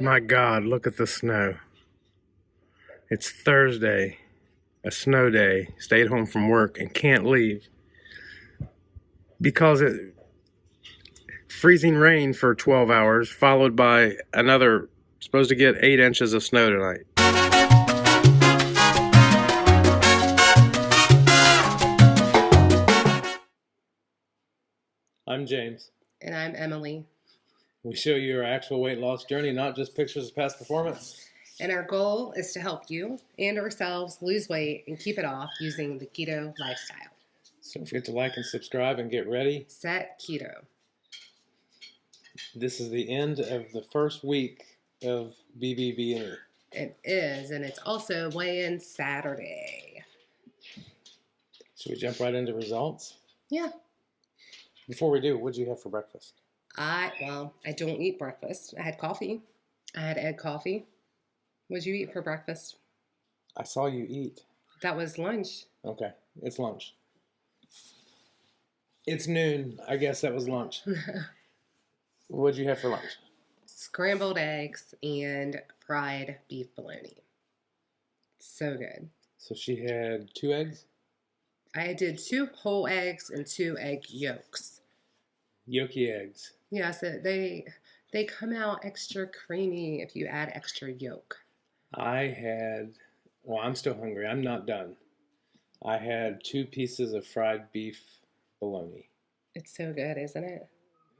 My God, look at the snow. It's Thursday, a snow day. Stayed home from work and can't leave because it freezing rain for 12 hours, followed by another, supposed to get 8 inches of snow tonight. I'm James. And I'm Emily. We show you our actual weight loss journey, not just pictures of past performance. And our goal is to help you and ourselves lose weight and keep it off using the keto lifestyle. So don't forget to like and subscribe and get ready. Set keto. This is the end of the first week of BBB&E. It is, and it's also weigh-in Saturday. Should we jump right into results? Yeah. Before we do, what did you have for breakfast? I don't eat breakfast. I had coffee. I had egg coffee. What did you eat for breakfast? I saw you eat. That was lunch. Okay, it's lunch. It's noon. I guess that was lunch. What did you have for lunch? Scrambled eggs and fried beef bologna. So good. So she had 2 eggs? I did 2 whole eggs and 2 egg yolks. Yolky eggs. Yeah, so they come out extra creamy if you add extra yolk. I'm still hungry. I'm not done. I had 2 pieces of fried beef bologna. It's so good, isn't it?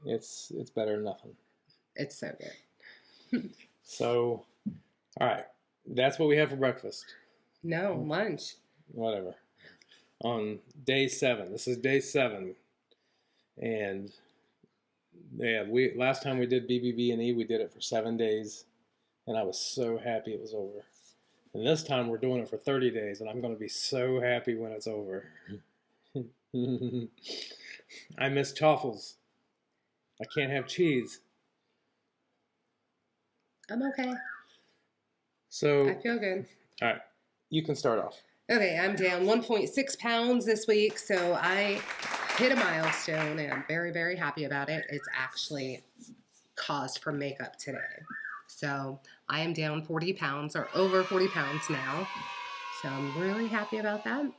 It's better than nothing. It's so good. So, all right. That's what we have for breakfast. No, lunch. Whatever. On day 7. This is day 7. And yeah, last time we did BBB&E, we did it for 7 days. And I was so happy it was over. And this time we're doing it for 30 days, and I'm going to be so happy when it's over. I miss chaffles. I can't have cheese. I'm okay. So I feel good. All right, you can start off. Okay, I'm down 1.6 pounds this week, so I hit a milestone, and I'm very, very happy about it. It's actually caused from makeup today. So I am down 40 pounds, or over 40 pounds now. So I'm really happy about that.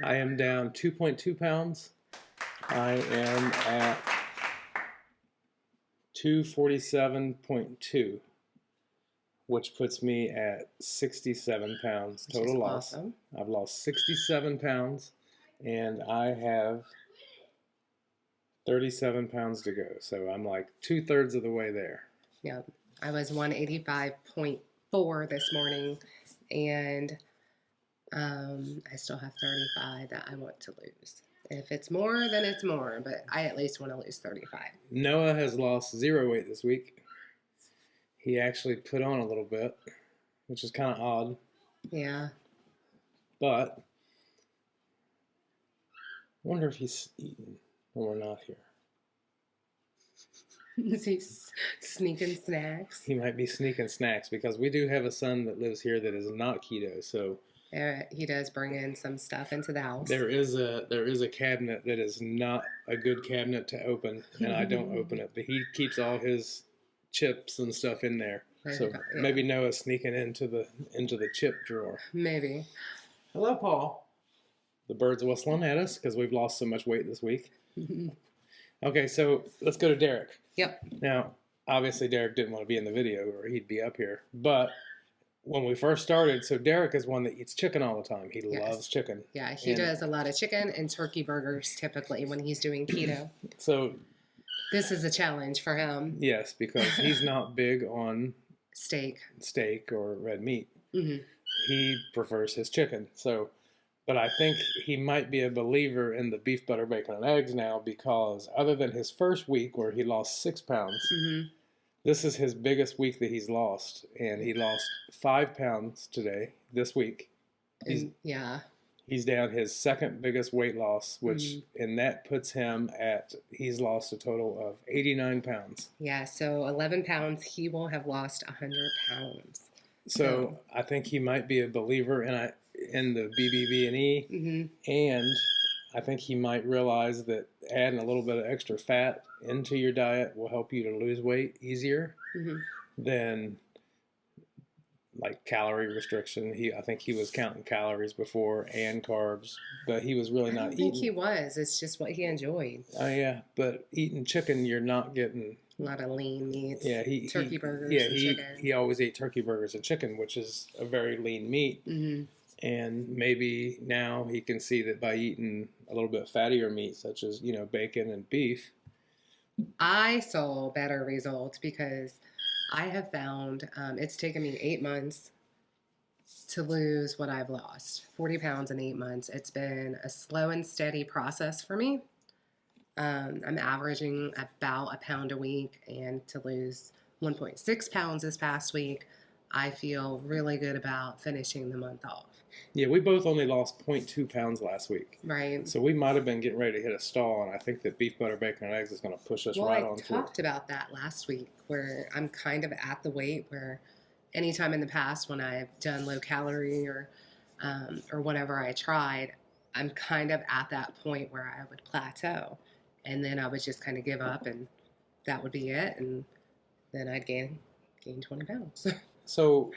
I am down 2.2 pounds. I am at 247.2, which puts me at 67 pounds total loss. Awesome. I've lost 67 pounds, and I have 37 pounds to go. So I'm like 2/3 of the way there. Yeah, I was 185.4 this morning, and I still have 35 that I want to lose. If it's more, then it's more, but I at least want to lose 35. Noah has lost 0 weight this week. He actually put on a little bit, which is kind of odd. Yeah. But I wonder if he's eating when we're not here. Is he sneaking snacks? He might be sneaking snacks because we do have a son that lives here that is not keto. So he does bring in some stuff into the house. There is a cabinet that is not a good cabinet to open, and I don't open it. But he keeps all his chips and stuff in there. So yeah. Maybe Noah's sneaking into the chip drawer. Maybe. Hello, Paul. The bird's whistling at us because we've lost so much weight this week. Okay, so let's go to Derek. Yep. Now, obviously, Derek didn't want to be in the video or he'd be up here. But when we first started, so Derek is one that eats chicken all the time. He loves chicken. Yeah, he does a lot of chicken and turkey burgers typically when he's doing keto. So this is a challenge for him. Yes, because he's not big on steak or red meat. Mm-hmm. He prefers his chicken. So, but I think he might be a believer in the beef, butter, bacon, and eggs now because other than his first week where he lost 6 pounds, mm-hmm. This is his biggest week that he's lost, and he lost 5 pounds this week. He's down his second biggest weight loss, and that puts him he's lost a total of 89 pounds. Yeah, so 11 pounds, he will have lost 100 pounds. So I think he might be a believer in the BBB&E, mm-hmm. and I think he might realize that adding a little bit of extra fat into your diet will help you to lose weight easier than like calorie restriction. I think he was counting calories before and carbs, but he was really I not don't eating. think he was. It's just what he enjoyed. Oh yeah, but eating chicken, you're not getting A lot of lean meats. Yeah, turkey burgers and chicken. He always ate turkey burgers and chicken, which is a very lean meat. And maybe now he can see that by eating a little bit fattier meat, such as bacon and beef. I saw better results because I have found it's taken me 8 months to lose what I've lost, 40 pounds in 8 months. It's been a slow and steady process for me. I'm averaging about a pound a week, and to lose 1.6 pounds this past week, I feel really good about finishing the month off. Yeah, we both only lost 0.2 pounds last week. Right. So we might have been getting ready to hit a stall, and I think that beef, butter, bacon, and eggs is going to push us right on through. I talked about that last week, where I'm kind of at the weight where anytime in the past when I've done low calorie or whatever I tried, I'm kind of at that point where I would plateau. And then I would just kind of give up, and that would be it. And then I'd gain 20 pounds. So,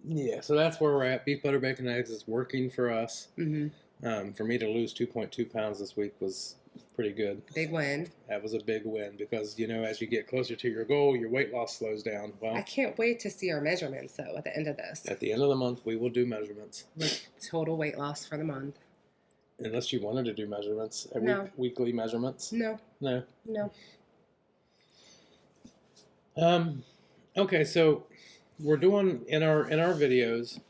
yeah, so that's where we're at. Beef, butter, bacon, eggs is working for us. For me to lose 2.2 pounds this week was pretty good. Big win. That was a big win because, as you get closer to your goal, your weight loss slows down. Well, I can't wait to see our measurements, though, at the end of this. At the end of the month, we will do measurements. With total weight loss for the month. Unless you wanted to do measurements, weekly measurements. No. Okay, so we're doing in our videos,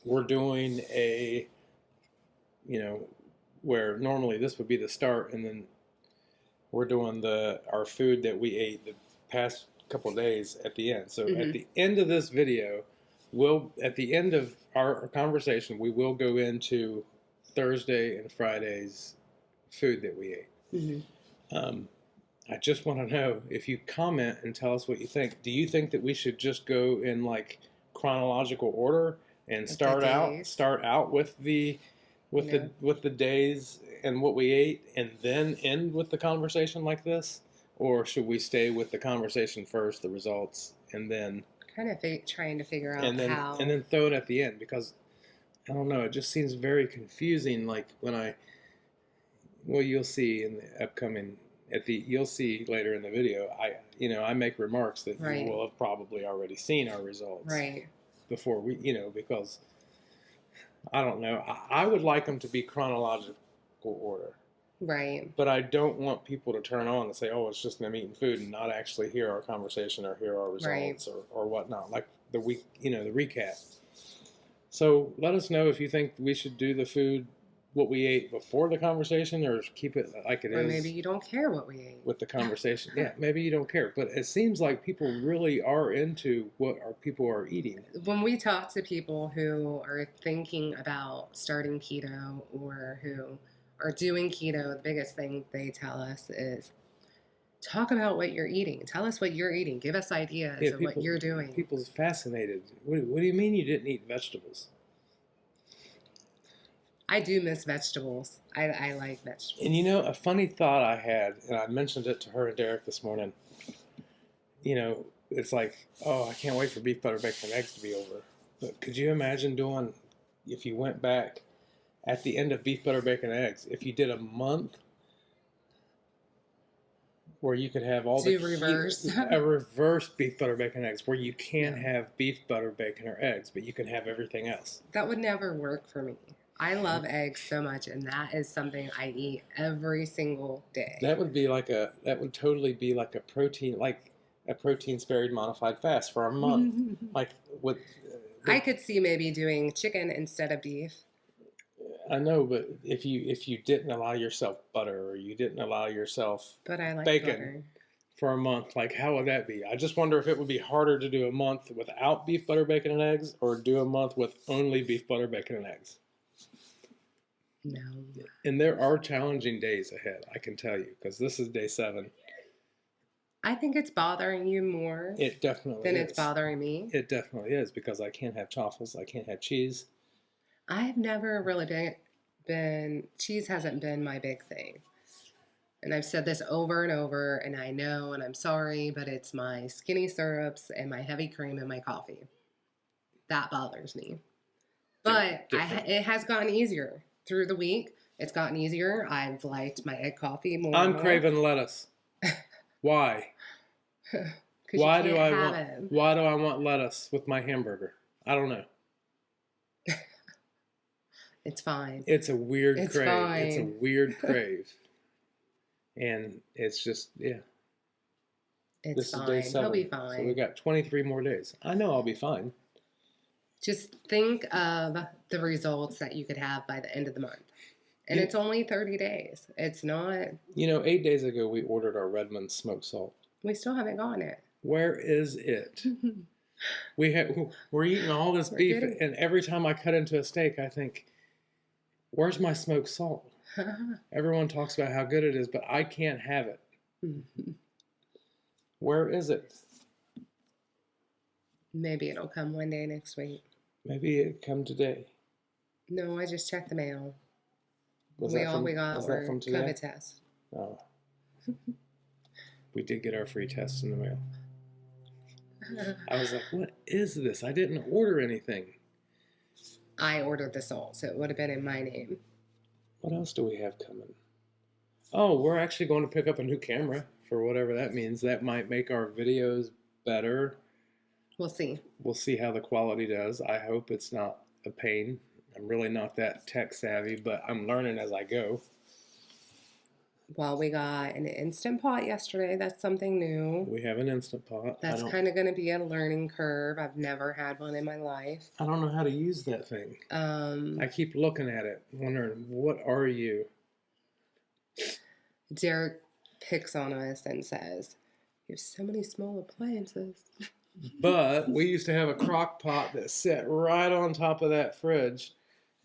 we're doing a, where normally this would be the start, and then we're doing our food that we ate the past couple of days at the end. So at the end of this video, at the end of our conversation, we will go into Thursday and Friday's food that we ate. I just want to know if you comment and tell us what you think. Do you think that we should just go in like chronological order and start out with the days and what we ate, and then end with the conversation like this, or should we stay with the conversation first, the results, and then kind of trying to figure out how, and then throw it at the end? Because I don't know, it just seems very confusing. Like when you'll see in the upcoming, you'll see later in the video, I make remarks that you will have probably already seen our results. Before we, because I don't know, I would like them to be chronological order. But I don't want people to turn on and say, oh, it's just them eating food and not actually hear our conversation or hear our results or whatnot, like the week, the recap. So let us know if you think we should do the food, what we ate before the conversation, or keep it like it is. Or maybe you don't care what we ate. With the conversation. Yeah, maybe you don't care. But it seems like people really are into what our people are eating. When we talk to people who are thinking about starting keto or who are doing keto, the biggest thing they tell us is, talk about what you're eating. Tell us what you're eating. Give us ideas of what you're doing. People's fascinated. What do you mean you didn't eat vegetables? I do miss vegetables. I like vegetables. And a funny thought I had, and I mentioned it to her and Derek this morning, it's like, oh, I can't wait for beef, butter, bacon, and eggs to be over. But could you imagine doing, if you went back at the end of beef, butter, bacon, and eggs, if you did a month where you could have all a reverse beef, butter, bacon, eggs, where you can't have beef, butter, bacon, or eggs, but you can have everything else. That would never work for me. I love eggs so much, and that is something I eat every single day. That would totally be like a protein sparing modified fast for a month. I could see maybe doing chicken instead of beef. I know, but if you didn't allow yourself butter, or you didn't allow yourself bacon butter for a month, like how would that be? I just wonder if it would be harder to do a month without beef, butter, bacon, and eggs, or do a month with only beef, butter, bacon, and eggs. No. And there are challenging days ahead, I can tell you, because this is day 7. I think it's bothering you more. It definitely than is. It's bothering me. It definitely is, because I can't have chaffles, I can't have cheese. I've never really cheese hasn't been my big thing. And I've said this over and over, and I know, and I'm sorry, but it's my skinny syrups and my heavy cream in my coffee. That bothers me. But it has gotten easier through the week. It's gotten easier. I've liked my egg coffee more. I'm craving lettuce. Why? Why do I want lettuce with my hamburger? I don't know. It's fine. It's a weird crave. Fine. It's a weird crave. And it's just, yeah. It's fine. Is day 7. He'll be fine. So we got 23 more days. I know I'll be fine. Just think of the results that you could have by the end of the month. And it's only 30 days. It's not... 8 days ago, we ordered our Redmond smoked salt. We still haven't gotten it. Where is it? We're eating all this beef, and every time I cut into a steak, I think, where's my smoked salt? Everyone talks about how good it is, but I can't have it. Where is it? Maybe it'll come one day next week. Maybe it'll come today. No, I just checked the mail. We got were COVID tests. Oh. We did get our free tests in the mail. I was like, what is this? I didn't order anything. I ordered the salt, so it would have been in my name. What else do we have coming? Oh, we're actually going to pick up a new camera for whatever that means. That might make our videos better. We'll see. We'll see how the quality does. I hope it's not a pain. I'm really not that tech savvy, but I'm learning as I go. Well, we got an Instant Pot yesterday. That's something new. We have an Instant Pot. That's kind of going to be a learning curve. I've never had one in my life. I don't know how to use that thing. I keep looking at it, wondering, what are you? Derek picks on us and says, you have so many small appliances. But we used to have a crock pot that sat right on top of that fridge.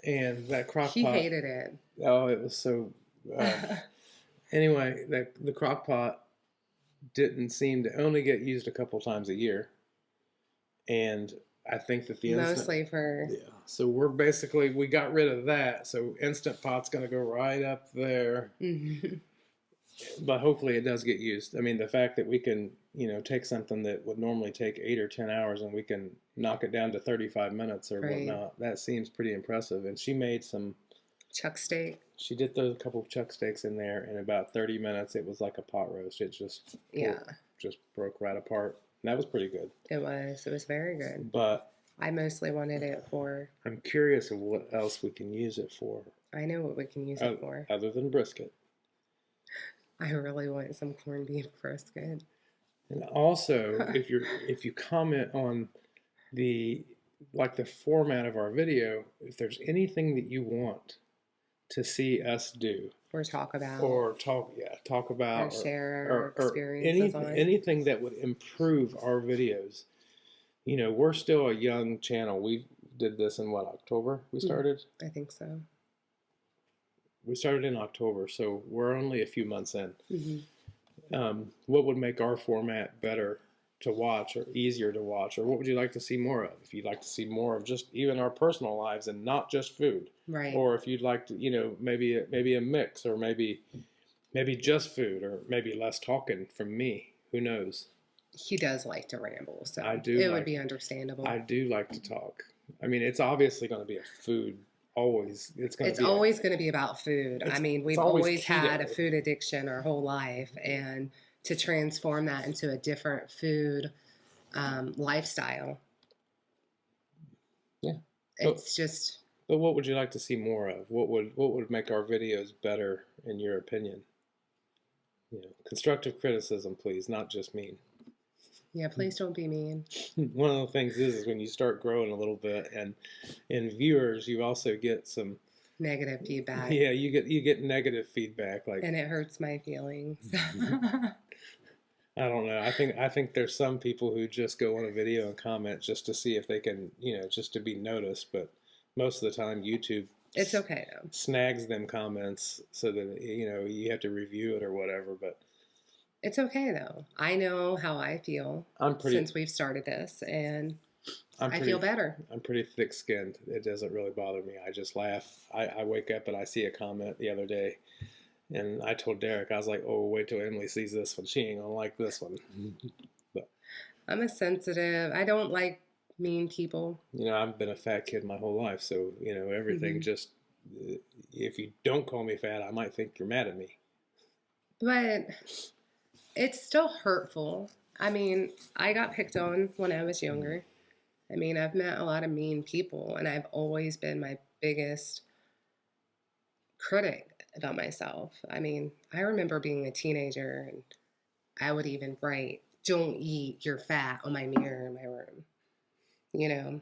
And that crock pot... He hated it. Oh, it was so... Anyway, the crock pot didn't seem to only get used a couple times a year. And I think that the Mostly for... Yeah. So we got rid of that. So Instant Pot's going to go right up there. Mm-hmm. But hopefully it does get used. I mean, the fact that we can, take something that would normally take 8 or 10 hours and we can knock it down to 35 minutes or whatnot, that seems pretty impressive. And she made some... chuck steak. She did throw a couple of chuck steaks in there. In about 30 minutes, it was like a pot roast. It just broke right apart. And that was pretty good. It was very good. But I mostly wanted it for... I'm curious of what else we can use it for. I know what we can use it for. Other than brisket. I really want some corned beef brisket. And also, if you comment on the format of our video, if there's anything that you want to see us do or talk about or talk about or share our experiences on anything that would improve our videos. We're still a young channel. We did this in October we started? I think so. We started in October, so we're only a few months in. Mm-hmm. What would make our format better to watch or easier to watch? Or what would you like to see more of? If you'd like to see more of just even our personal lives and not just food. Right. Or if you'd like to, maybe a mix or maybe just food or maybe less talking from me. Who knows? He does like to ramble, so I do. It would be understandable. I do like to talk. I mean, it's obviously going to be a food. It's always going to be about food. I mean, we've always had a food addiction our whole life, and to transform that into a different food lifestyle. Yeah, it's just. But what would you like to see more of? What would make our videos better, in your opinion? Constructive criticism, please, not just mean. Yeah, please don't be mean. One of the things is when you start growing a little bit, and in viewers, you also get some negative feedback. Yeah, you get negative feedback, and it hurts my feelings. I don't know. I think there's some people who just go on a video and comment just to see if they can, just to be noticed. But most of the time, YouTube it's okay though snags them comments so that you have to review it or whatever. But it's okay though. I know how I feel since we've started this, and I feel better. I'm pretty thick-skinned. It doesn't really bother me. I just laugh. I wake up and I see a comment the other day, and I told Derek, I was like, "Oh, wait till Emily sees this one. She ain't gonna like this one." But I'm a sensitive. I don't like mean people. I've been a fat kid my whole life, so everything just. If you don't call me fat, I might think you're mad at me. But it's still hurtful. I mean, I got picked on when I was younger. I mean, I've met a lot of mean people, and I've always been my biggest critic about myself. I mean, I remember being a teenager, and I would even write, "Don't eat, you're fat," on my mirror in my room. You know,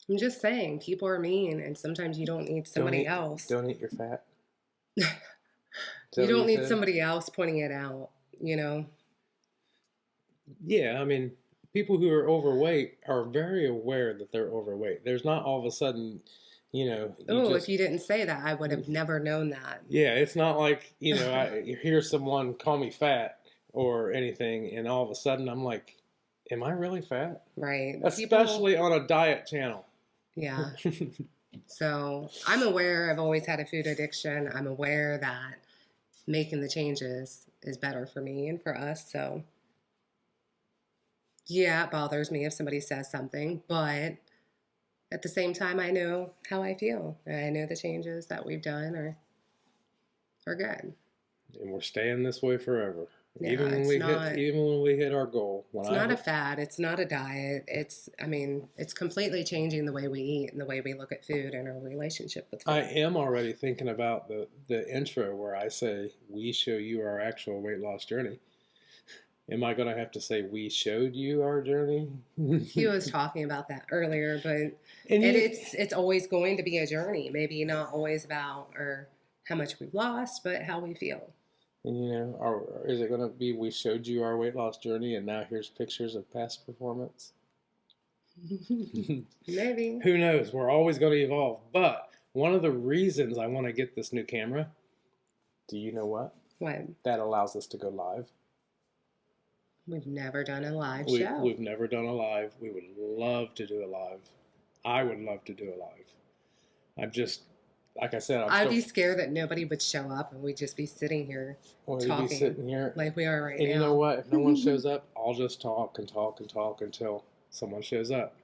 I'm just saying, people are mean, and sometimes you don't need somebody else. Don't eat your fat. You don't need somebody else pointing it out, Yeah, I mean, people who are overweight are very aware that they're overweight. There's not all of a sudden, if you didn't say that, I would have never known that. Yeah, it's not like, I hear someone call me fat or anything, and all of a sudden I'm like, am I really fat? Right. Especially on a diet channel. Yeah. So I'm aware I've always had a food addiction. I'm aware that making the changes is better for me and for us. So yeah, it bothers me if somebody says something, but at the same time, I know how I feel. And I know the changes that we've done are good. And we're staying this way forever. Yeah, even when we hit our goal. It's not a fad. It's not a diet. It's completely changing the way we eat and the way we look at food and our relationship with food. I am already thinking about the intro where I say, we show you our actual weight loss journey. Am I going to have to say, we showed you our journey? He was talking about that earlier, but it's always going to be a journey. Maybe not always about or how much we've lost, but how we feel. And is it going to be, we showed you our weight loss journey and now here's pictures of past performance? Maybe. Who knows? We're always going to evolve. But one of the reasons I want to get this new camera, do you know what? What? That allows us to go live. We've never done a live show. We've never done a live. We would love to do a live. I would love to do a live. I'm just, like I said, I'd be scared that nobody would show up and we'd just be sitting here talking. Be sitting here like we are right now. And you know what? If no one shows up, I'll just talk and talk and talk until someone shows up.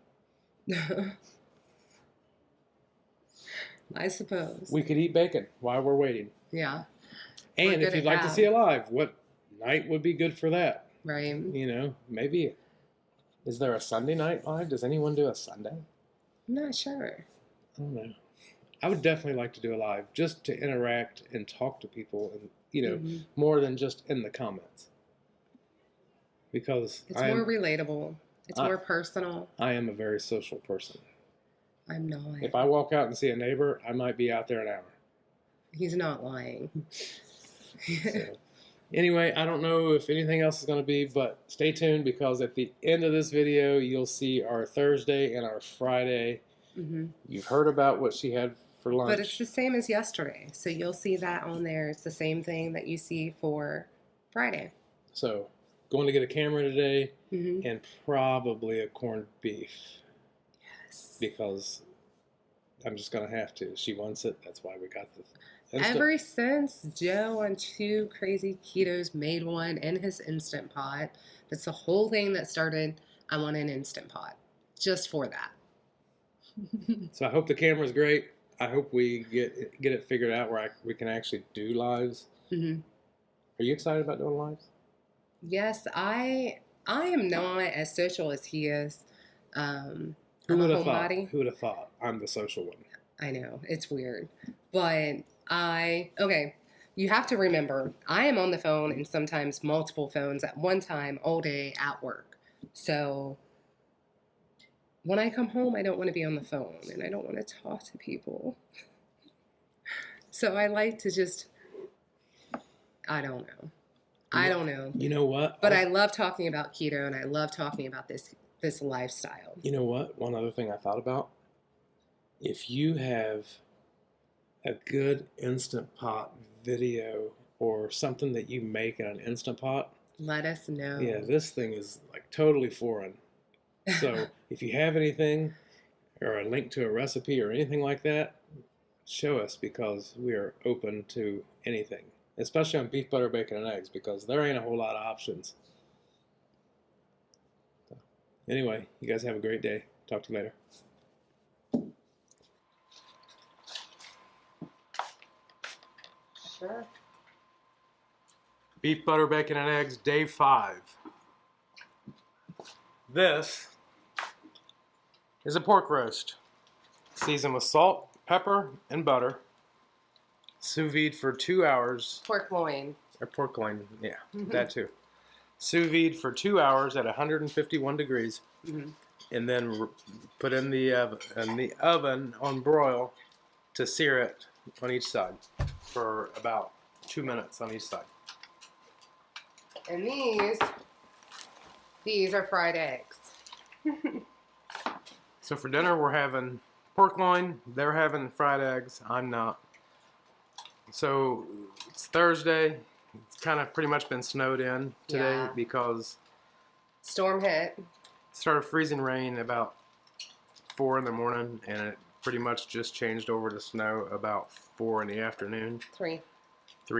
I suppose. We could eat bacon while we're waiting. Yeah. And if you'd like to see a live, what night would be good for that? Right. Maybe. Is there a Sunday night live? Does anyone do a Sunday? I'm not sure. I don't know. I would definitely like to do a live just to interact and talk to people and, more than just in the comments. Because it's more relatable. It's more personal. I am a very social person. I'm not. If I walk out and see a neighbor, I might be out there an hour. He's not lying. So, anyway, I don't know if anything else is going to be, but stay tuned because at the end of this video, you'll see our Thursday and our Friday. Mm-hmm. You've heard about what she had for lunch. But it's the same as yesterday. So you'll see that on there. It's the same thing that you see for Friday. So going to get a camera today and probably a corned beef. Yes. Because I'm just going to have to. She wants it. That's why we got the... Ever since Joe on 2 Crazy Ketos made one in his Instant Pot, that's the whole thing that started, I want an Instant Pot. Just for that. So I hope the camera's great. I hope we get it figured out where we can actually do lives. Mm-hmm. Are you excited about doing lives? Yes, I am not as social as he is. Who would have thought? Who would have thought? I'm the social one. I know, it's weird. But you have to remember, I am on the phone and sometimes multiple phones at one time all day at work. So when I come home, I don't want to be on the phone and I don't want to talk to people. So I like to just, I don't know. You know what? But I love talking about keto and I love talking about this lifestyle. You know what? One other thing I thought about. If you have a good Instant Pot video or something that you make in an Instant Pot, let us know. Yeah, this thing is like totally foreign. So if you have anything or a link to a recipe or anything like that, show us, because we are open to anything, especially on beef, butter, bacon, and eggs, because there ain't a whole lot of options. So, anyway, you guys have a great day. Talk to you later. Sure. Beef, butter, bacon, and eggs, day 5. This is a pork roast, seasoned with salt, pepper, and butter, sous vide for 2 hours. Pork loin. Or pork loin, yeah, that too. Sous vide for 2 hours at 151 degrees, and then put in the oven on broil to sear it on each side for about 2 minutes on each side. And these are fried eggs. So for dinner, we're having pork loin. They're having fried eggs. I'm not. So it's Thursday. It's kind of pretty much been snowed in today because storm hit. It started freezing rain about 4 in the morning, and it pretty much just changed over to snow about 4 in the afternoon. 3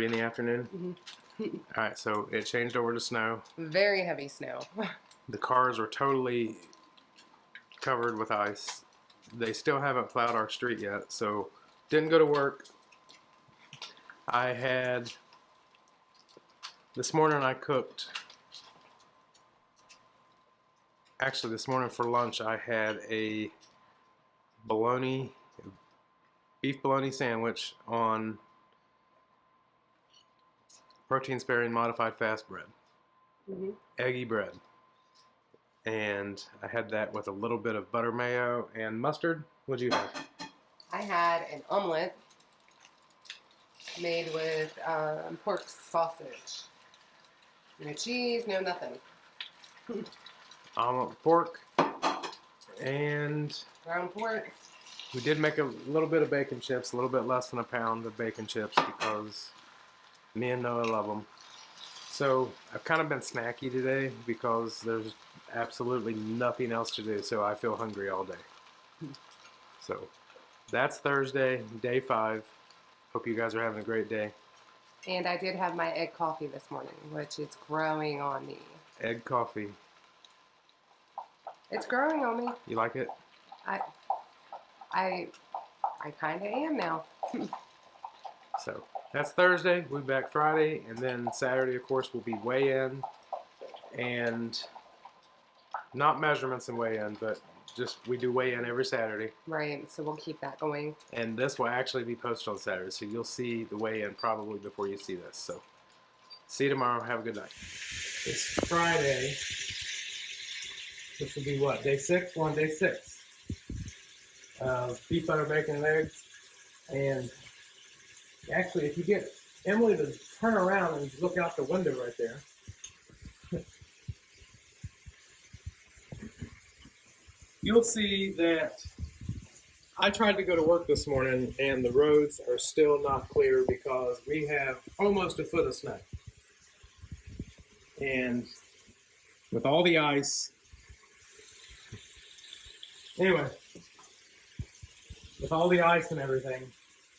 in the afternoon. All right, so it changed over to snow. Very heavy snow. The cars are totally covered with ice. They still haven't plowed our street yet, so didn't go to work. This morning I cooked, actually this morning for lunch I had a beef bologna sandwich on protein sparing modified fast bread, eggy bread. And I had that with a little bit of butter mayo and mustard. What'd you have? I had an omelet made with pork sausage. No cheese, no nothing. Omelet with pork. And Ground pork. we did make a little bit of bacon chips, a little bit less than a pound of bacon chips, because me and Noah love them. So I've kind of been snacky today because there's absolutely nothing else to do, so I feel hungry all day. So that's Thursday, day 5. Hope you guys are having a great day. And I did have my egg coffee this morning, which is growing on me. Egg coffee. It's growing on me. You like it? I kind of am now. So that's Thursday. We'll be back Friday, and then Saturday, of course, will be weigh-in, and not measurements and weigh-in, but just we do weigh-in every Saturday. Right, so we'll keep that going. And this will actually be posted on Saturday, so you'll see the weigh-in probably before you see this. So see you tomorrow. Have a good night. It's Friday. This will be what? Day 6? We're on day 6. Beef, butter, bacon, and eggs. And actually, if you get Emily to turn around and look out the window right there. You'll see that I tried to go to work this morning and the roads are still not clear because we have almost a foot of snow. And with all the ice, anyway, with all the ice and everything,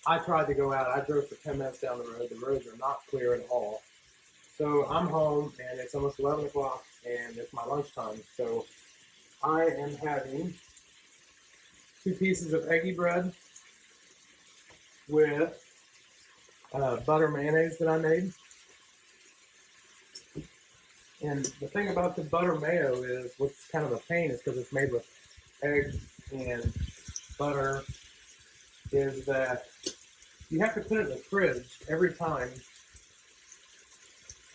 I tried to go out. I drove for 10 minutes down the road. The roads are not clear at all. So I'm home and it's almost 11 o'clock and it's my lunchtime. So I am having 2 pieces of eggy bread with butter mayonnaise that I made. And the thing about the butter mayo is, what's kind of a pain is because it's made with eggs and butter, is that you have to put it in the fridge every time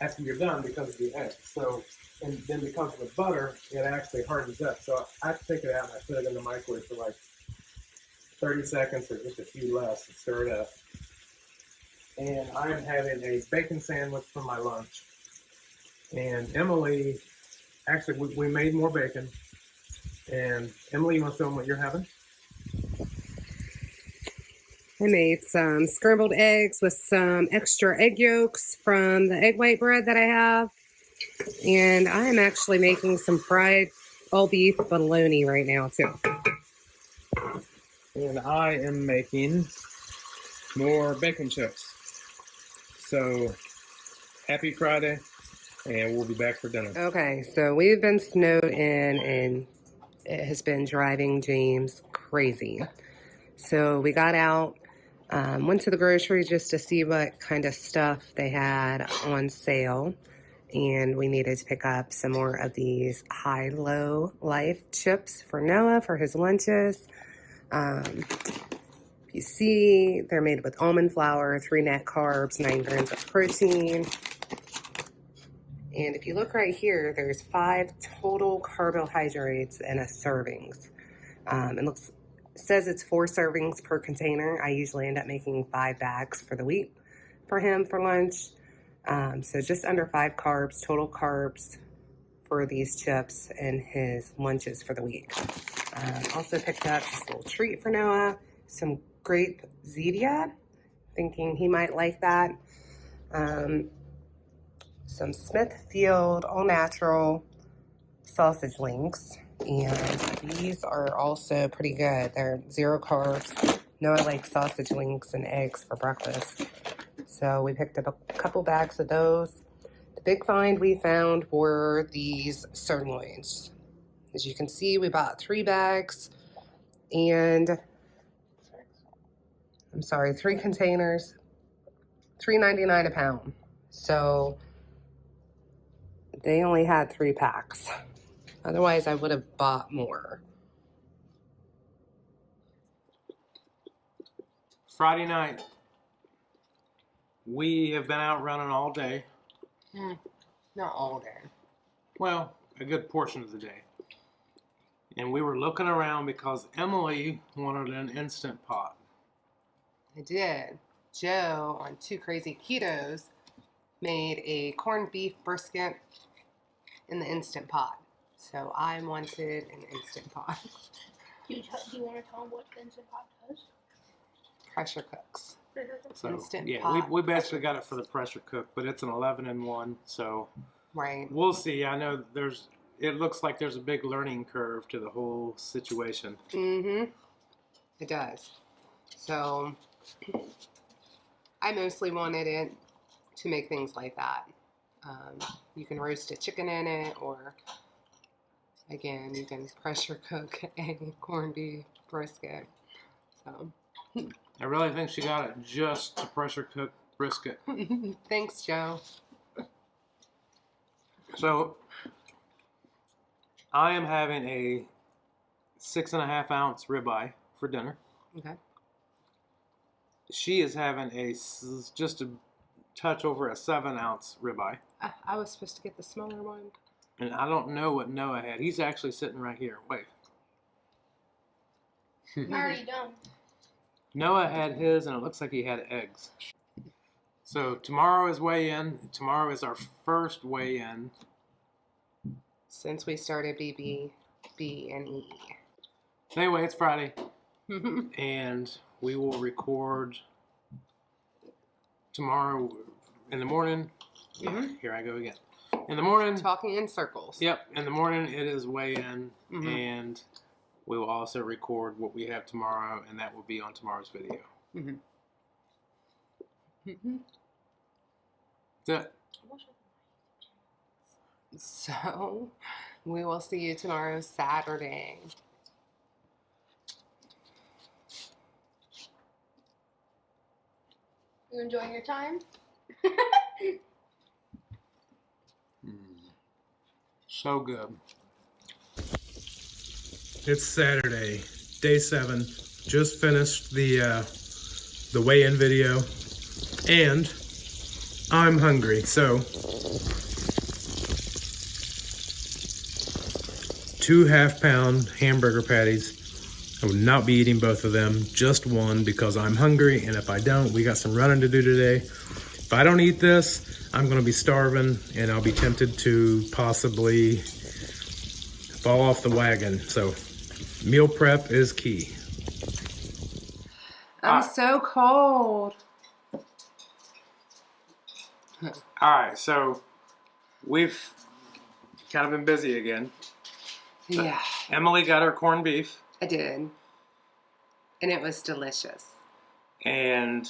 after you're done because of the eggs. So, and then because of the butter, it actually hardens up. So I have to take it out and I put it in the microwave for like 30 seconds or just a few less and stir it up. And I'm having a bacon sandwich for my lunch. And Emily, actually, we made more bacon. And Emily, you want to show them what you're having? I made some scrambled eggs with some extra egg yolks from the egg white bread that I have. And I am actually making some fried all beef bologna right now too. And I am making more bacon chips. So happy Friday, and we'll be back for dinner. Okay, so we've been snowed in and it has been driving James crazy. So we got out, went to the grocery just to see what kind of stuff they had on sale. And we needed to pick up some more of these high-low life chips for Noah for his lunches. You see, they're made with almond flour, 3 net carbs, 9 grams of protein. And if you look right here, there's 5 total carbohydrates in a servings. It says it's 4 servings per container. I usually end up making 5 bags for the week for him for lunch. So just under 5 carbs, total carbs for these chips and his lunches for the week. Also picked up this little treat for Noah, some grape Zevia, thinking he might like that. Some Smithfield all natural sausage links, and these are also pretty good. They're 0 carbs. Noah likes sausage links and eggs for breakfast, so we picked up a couple bags of those. The big find we found were these sirloins. As you can see, we bought 3 bags and 3 containers, $3.99 a pound. So they only had 3 packs. Otherwise, I would have bought more. Friday night, we have been out running all day. Not all day. Well, a good portion of the day. And we were looking around because Emily wanted an Instant Pot. I did. Joe, on 2 Crazy Ketos, made a corned beef brisket in the Instant Pot. So I wanted an Instant Pot. Do you want to tell them what the Instant Pot does? Pressure cooks. So, Instant yeah, Pot. we basically got it for the pressure cook, but it's an 11-in-1, so Right. we'll see. I know it looks like there's a big learning curve to the whole situation. Mm-hmm. It does. So I mostly wanted it to make things like that. You can roast a chicken in it, or again, you can pressure cook a corned beef brisket. So I really think she got it just to pressure cook brisket. thanks, Joe. So I am having a 6.5-ounce ribeye for dinner. Okay. She is having just a touch over a 7-ounce ribeye. I was supposed to get the smaller one. And I don't know what Noah had. He's actually sitting right here. Wait. Already done. Noah had his, and it looks like he had eggs. So tomorrow is weigh-in. Tomorrow is our first weigh-in Since we started BBB&E. Anyway, it's Friday, and we will record tomorrow in the morning. Yeah, here I go again. In the morning. Talking in circles. Yep, in the morning it is weigh-in, and we will also record what we have tomorrow, and that will be on tomorrow's video. That's it. So we will see you tomorrow, Saturday. You enjoying your time? So good. It's Saturday, day 7. Just finished the weigh-in video, and I'm hungry. So 2 half-pound hamburger patties. I will not be eating both of them, just one, because I'm hungry, and if I don't, we got some running to do today. If I don't eat this, I'm gonna be starving, and I'll be tempted to possibly fall off the wagon. So meal prep is key. I'm so cold. All right, so we've kind of been busy again. Yeah, Emily got her corned beef, I did. And it was delicious. and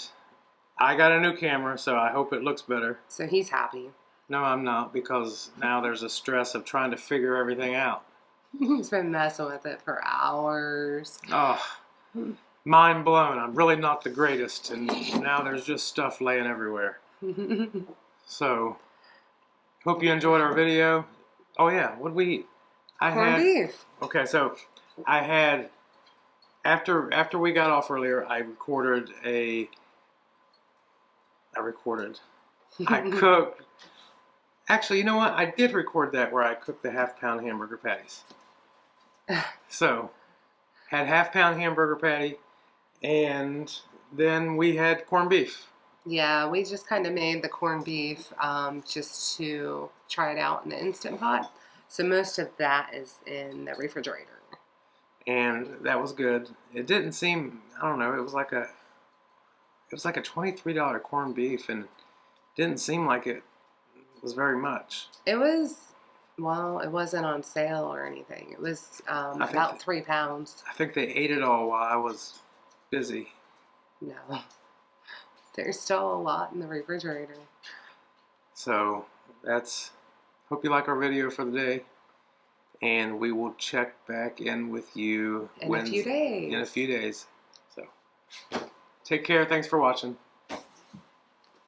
I got a new camera, so I hope it looks better. So he's happy. No, I'm not, because now there's a stress of trying to figure everything out. He's been messing with it for hours. Oh, mind blown. I'm really not the greatest, and now there's just stuff laying everywhere. So, hope you enjoyed our video. Oh yeah, what did we eat? Corned beef. Okay, so I had, after we got off earlier, I cooked. Actually, you know what? I did record that where I cooked the half-pound hamburger patties. So, had half-pound hamburger patty, and then we had corned beef. Yeah, we just kind of made the corned beef just to try it out in the Instant Pot. So most of that is in the refrigerator. And that was good. It didn't seem, I don't know, it was like a $23 corned beef, and didn't seem like it was very much. It was, well, it wasn't on sale or anything. It was about 3 pounds. I think they ate it all while I was busy. No, there's still a lot in the refrigerator. So hope you like our video for the day, and we will check back in with you In a few days. In a few days. So take care. Thanks for watching.